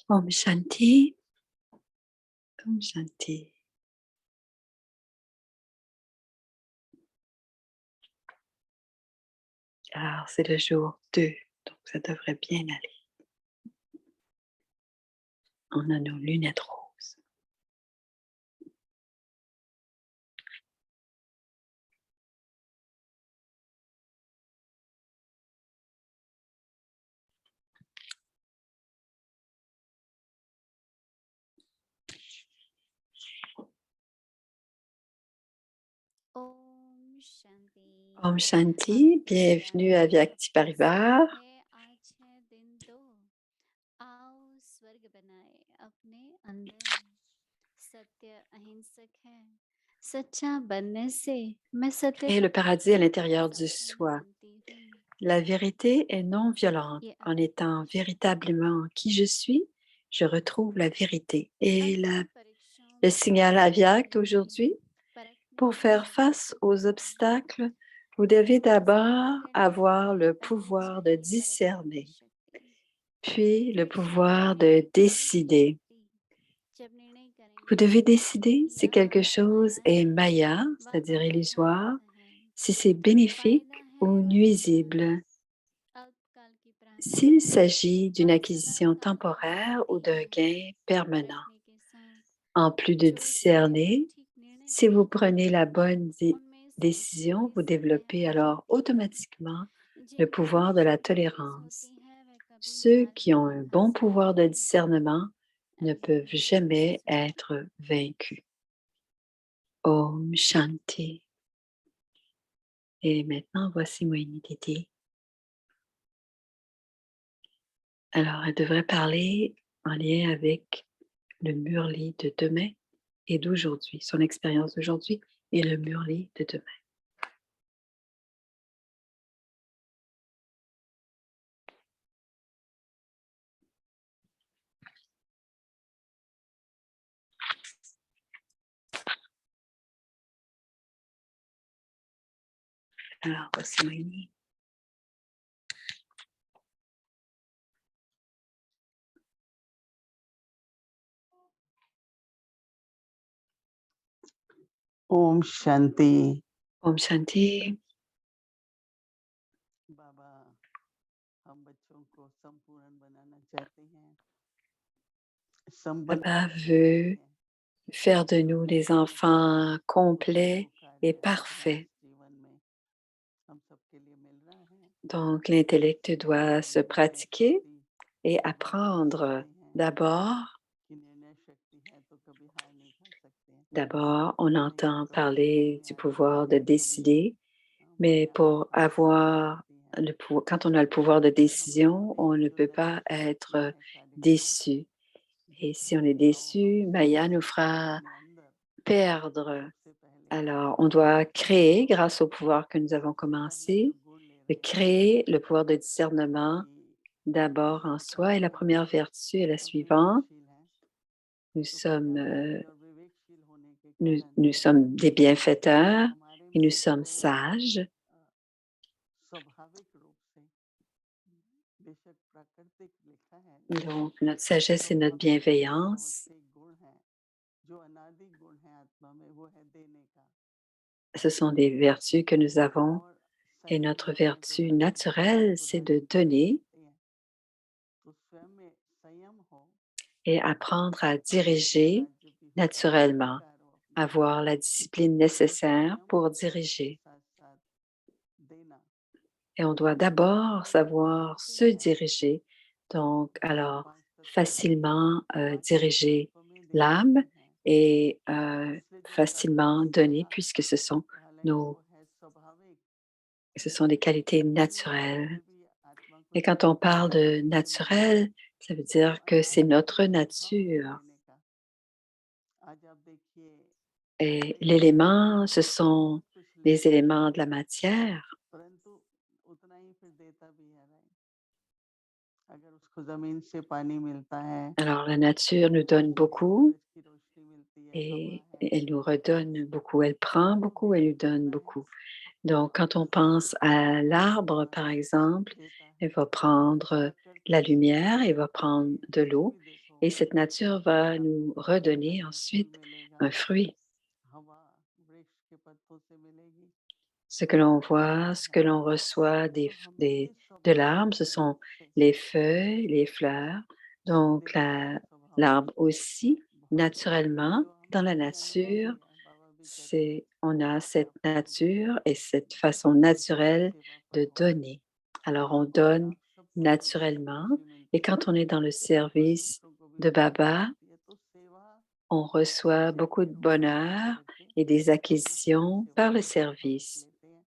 Om Shanti. Om Shanti. Alors, c'est le jour 2, donc ça devrait bien aller. On a nos lunettes roses. Om Shanti. Om Shanti, bienvenue à Vyakti Parivar. आज है दिन 2 आओ स्वर्ग बनाए अपने अंदर सत्य अहिंसक है सच्चा बनने से मैं सत्य Créer le paradis à l'intérieur du संपन्न soi. बनती हूँ La vérité est non violente. ये En étant véritablement qui je suis, je retrouve la vérité. Et परीक्षाओं le में signal Avyakt aujourd'hui, pour faire face aux obstacles, vous devez d'abord avoir le pouvoir de discerner, puis le pouvoir de décider. Vous devez décider si quelque chose est maya, c'est-à-dire illusoire, si c'est bénéfique ou nuisible, s'il s'agit d'une acquisition temporaire ou d'un gain permanent. En plus de discerner, si vous prenez la bonne décision, vous développez alors automatiquement le pouvoir de la tolérance. Ceux qui ont un bon pouvoir de discernement ne peuvent jamais être vaincus. Om Shanti. Et maintenant, voici Moïni Didi. Alors, elle devrait parler en lien avec le Murli de demain et d'aujourd'hui, son expérience d'aujourd'hui et le Murli de demain. Alors, voici Moïni. Om Shanti. Om Shanti. बाबा, हम बच्चों को संपूर्ण बनाना चाहते हैं। Baba veut faire de nous des enfants complets et parfaits. Donc, l'intellect doit se pratiquer et apprendre d'abord. D'abord, on entend parler du pouvoir de décider, mais pour avoir quand on a le pouvoir de décision, on ne peut pas être déçu. Et si on est déçu, Maya nous fera perdre. Alors, on doit créer, grâce au pouvoir que nous avons commencé, de créer le pouvoir de discernement d'abord en soi. Et la première vertu est la suivante. Nous sommes des bienfaiteurs et nous sommes sages. Donc, notre sagesse et notre bienveillance, ce sont des vertus que nous avons et notre vertu naturelle, c'est de donner et apprendre à diriger naturellement, avoir la discipline nécessaire pour diriger. Et on doit d'abord savoir se diriger, donc alors facilement diriger l'âme et facilement donner puisque ce sont des qualités naturelles. Et quand on parle de naturel, ça veut dire que c'est notre nature. Et l'élément, ce sont les éléments de la matière. Alors, la nature nous donne beaucoup et elle nous redonne beaucoup. Elle prend beaucoup, elle nous donne beaucoup. Donc, quand on pense à l'arbre, par exemple, elle va prendre la lumière, elle va prendre de l'eau Et cette nature va nous redonner फल फूल ensuite मिलेगा, un fruit. हवा वृक्ष के पत्तों से मिलेगी, Ce que l'on voit, फल ce que है। l'on reçoit तो हमें इस de स्वभाव l'arbre, को ce sont से les feuilles, les fleurs. Donc, निष्काम स्वभाव l'arbre aussi, बहुत जरूरी है, naturellement, जो dans हमें la अभी अनुभव nature, भी है। बाबा भी कहते हैं on a कि cette आपको nature et cette façon जब आपकी naturelle सेवा पर de हो donner. Alors, on और donne आप सबको देते हैं, naturellement. खुशी Et मिलती है quand on est dans le और service दूसरों को भी de खुशी Baba, मिलती है। तो सेवा on reçoit से beaucoup ही de हम सीख bonheur करके et des दूसरों की acquisitions सेवा par le करना समझ service. लेते हैं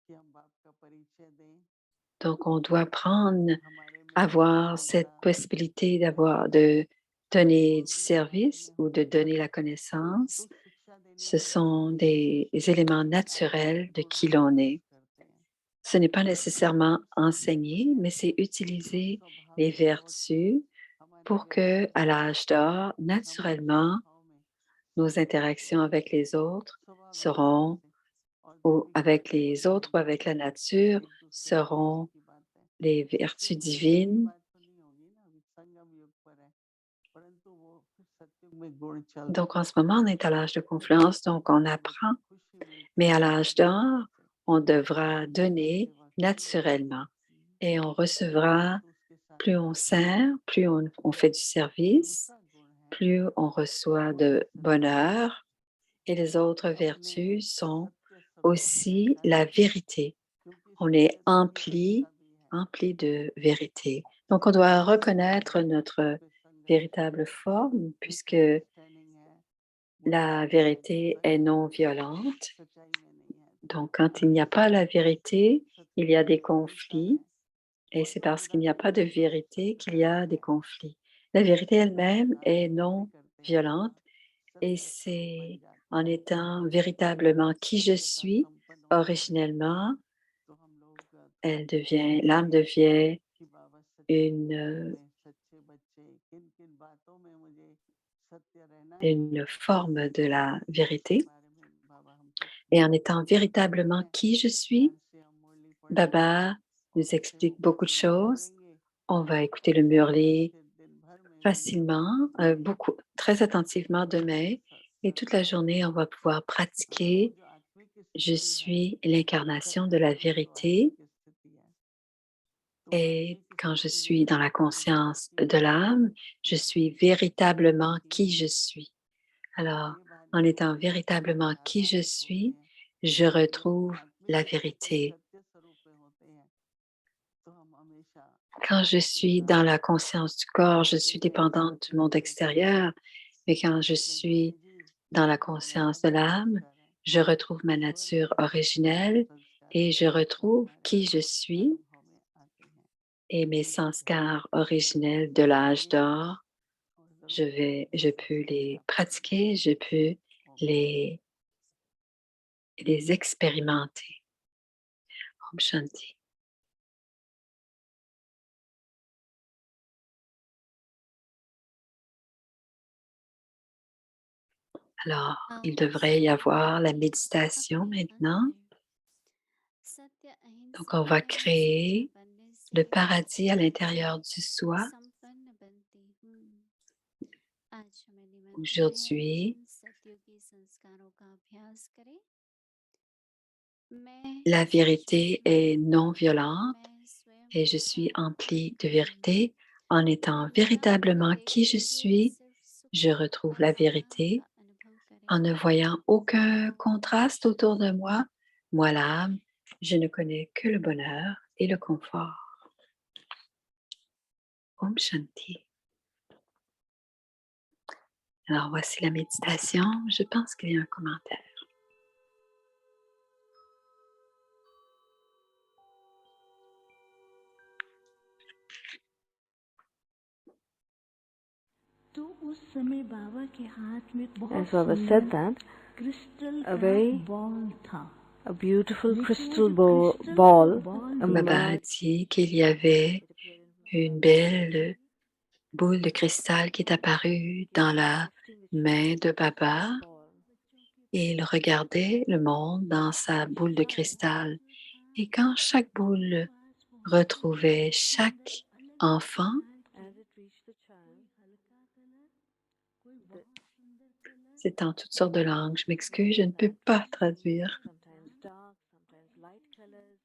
कि हम बाप का परिचय दें, Donc, on doit prendre, हमारे में avoir कितना cette बड़ा possibilité de donner du गुण भी हमारे service में ou हो, de donner la तो connaissance. शिक्षा देने Ce में भी sont हमारी des éléments naturels de गुण qui हम l'on यूज est. करते हैं। Ce n'est pas तो nécessairement उन enseigné, mais c'est उन utiliser स्वभाव les से लौट के vertus हमारे pour que, व्यवहार à में, l'âge d'or, हमारे naturellement, स्वभाव में nos सत्य interactions avec les autres स्वाभाविक रूप seront, से, और जो ou भी avec कार्य les होते autres ou हैं avec la nature, एक दूसरे के भले seront की बात है। les ये vertus भले युग की divines. बात तो नहीं होगी ना, अभी संगम युग पर है, परंतु वो सत्युग में गुण चल रहे Donc, हैं। en ce moment, on est à l'âge de तो confluence, donc on हमें apprend. खुशी मिलती Mais है à सेवा l'âge के d'or, माध्यम से on कि devra हमने क्या donner सेवा की है। naturellement et on recevra, तो उसके साथ plus on sert, plus on fait du service, दूसरा गुण है plus on reçoit de सत्यता, bonheur. Et les autres अपने vertus sont सत्य स्वरूप में aussi la रहना, vérité. क्योंकि On est सत्यता ही वास्तविक है। empli de vérité. Donc, on doit reconnaître notre उसके संगत से véritable forme puisque मिसअंडरस्टैंडिंग है, la बुराई है, vérité est सच्चाई non में नहीं है, violente. सच्चाई में नहीं है। तो Donc, quand il n'y a pas la vérité, il y a सत्यता des पवित्रता है conflits. Et और c'est जो parce qu'il n'y a बुराई pas है de वो vérité qu'il y a des है। conflits. La vérité तो हम elle-même est कार्य भी non करते हैं violente et सत्य स्वरूप बन c'est जाते en हैं। étant जब véritablement हम qui je सत्यता suis संपन्न हो जाते हैं originellement, तो हम लोग थोड़ा प्रयास l'âme करेंगे devient कि बाबा सच्चाई une, में, हमें सच्चे बच्चे, किन किन बातों में मुझे सत्य रहना है, une forme de la उसके vérité. बारे में बाबा हमको Et en étant बताते véritablement हैं। qui je suis, ध्यान से हम मुरली पढ़ेंगे Baba और nous उसे explique beaucoup de सुनते choses. रहेंगे On va écouter और le आज murli के दिन भर में भी facilement, beaucoup, très attentivement demain. Et toute la journée, on va pouvoir वो pratiquer. जो आत्मिक Je स्थिति है, suis l'incarnation de सत्य la स्वरूप जो vérité. आत्मिक स्थिति है, तो Et आत्मिक quand je स्थिति suis में dans la हम बाबा conscience की de l'âme, je suis véritablement होती qui है। je suis. और Alors, ये बात en जब étant हम सत्य में véritablement qui je आधारित होते suis, हैं, je जब हम retrouve आत्मिक la स्थिति vérité. सत्य स्वरूप में होते हैं, तो हम हमेशा Quand je बाबा के suis साथ dans la conscience du corps, je suis एक ऐसा dépendante du monde कनेक्ट रहते हैं extérieur. Mais quand je अपने गुरु suis जी dans la और conscience यहाँ de जो l'âme, मास्टर है, je retrouve ma स्वर्ग nature में जो originelle संस्कार et je हमारे retrouve हमारे qui je suis अनुभव में आते हैं, et mes उनके ध्यान sanskars करते originels de l'âge रहिए d'or. और ज़रूर ये Je peux सत्संग les आपको pratiquer, je peux होगा। les, les expérimenter. Om Shanti. Alors, il आओ devrait y स्वर्ग avoir la बनाए méditation अपने maintenant. अंदर सत्य Donc, on अहिंसक va है सच्चा créer बनने le से paradis à मैं l'intérieur du soi. संपन्न बनती हूँ। आज हमें निमंत्रण है Aujourd'hui, इन सत्युगी संस्कारों का अभ्यास करें। मैं la vérité सच्ची est हूँ, non violente मैं स्वयं et je suis संपूर्ण emplie de हूँ। vérité. En étant निराकार véritablement qui देखते je हुए suis, सिर्फ सुख je और retrouve la आराम vérité. का अनुभव En करें। ne voyant aucun Om contraste autour de Shanti. moi l'âme, je ne connais que le bonheur et le confort. Om Shanti. Alors voici la méditation. Je pense qu'il y a un commentaire. As Baba said that, a very a beautiful crystal ball Baba a dit qu'il y avait une belle boule de cristal qui est apparue dans la main de Baba et il regardait le monde dans sa boule de cristal. Et quand chaque boule retrouvait chaque enfant, C'est en toutes sortes de langues. Je m'excuse, je ne peux pas traduire. Sometimes dark, sometimes light colors.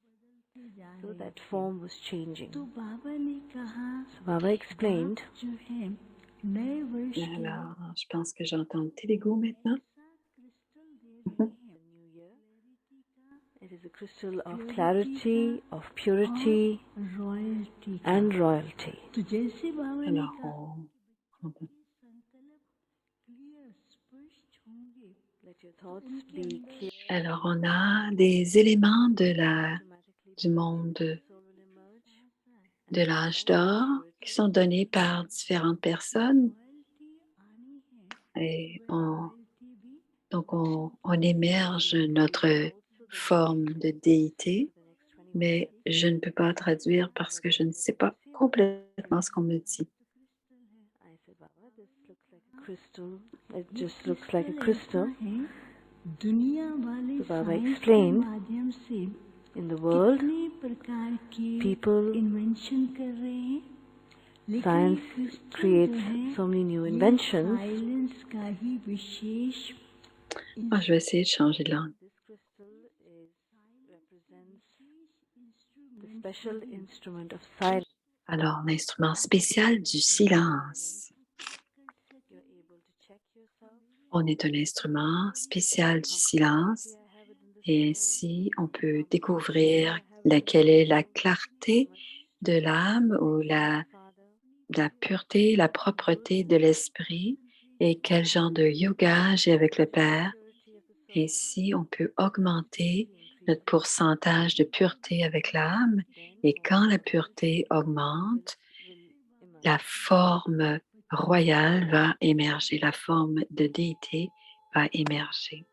So that form was changing. तो बाबा ने कहा So Baba explained, बाप जो है नए वर्ष के Alors, je pense que j'entends Télégo maintenant. Crystal दे रहे हैं New Year, it is a crystal of clarity, of purity, royalty and royalty. तो जैसे बाबा ने Alors, कहा on- संकल्प क्लियर स्पष्ट होंगे Let your thoughts be clear. alors, on a des éléments Automatically du monde the soul will emerge. de l'âge d'or qui sont donnés par différentes personnes. Et donc, on émerge notre forme de déité, mais je ne peux pas traduire parce que je ne sais pas complètement ce qu'on me dit. I said, Baba, this looks like a crystal. It just looks like a crystal. दुनिया वाले So Baba science के explained, माध्यम से in the world, कितने प्रकार के people, invention कर रहे हैं लेकिन science ये क्रिस्टल creates जो है so many new ये inventions. साइलेंस का ही विशेष Ah, je vais essayer de changer de langue. This crystal represents the special instrument of silence. Alors, l'instrument spécial du silence. You're able to check yourself. On est un instrument spécial du silence et ainsi on peut découvrir laquelle est la clarté de l'âme ou la pureté, la propreté de l'esprit et quel genre de yoga j'ai avec le Père. Ainsi, on peut augmenter notre pourcentage de pureté avec l'âme et quand la pureté augmente, la forme royale va émerger, la forme de déité va émerger.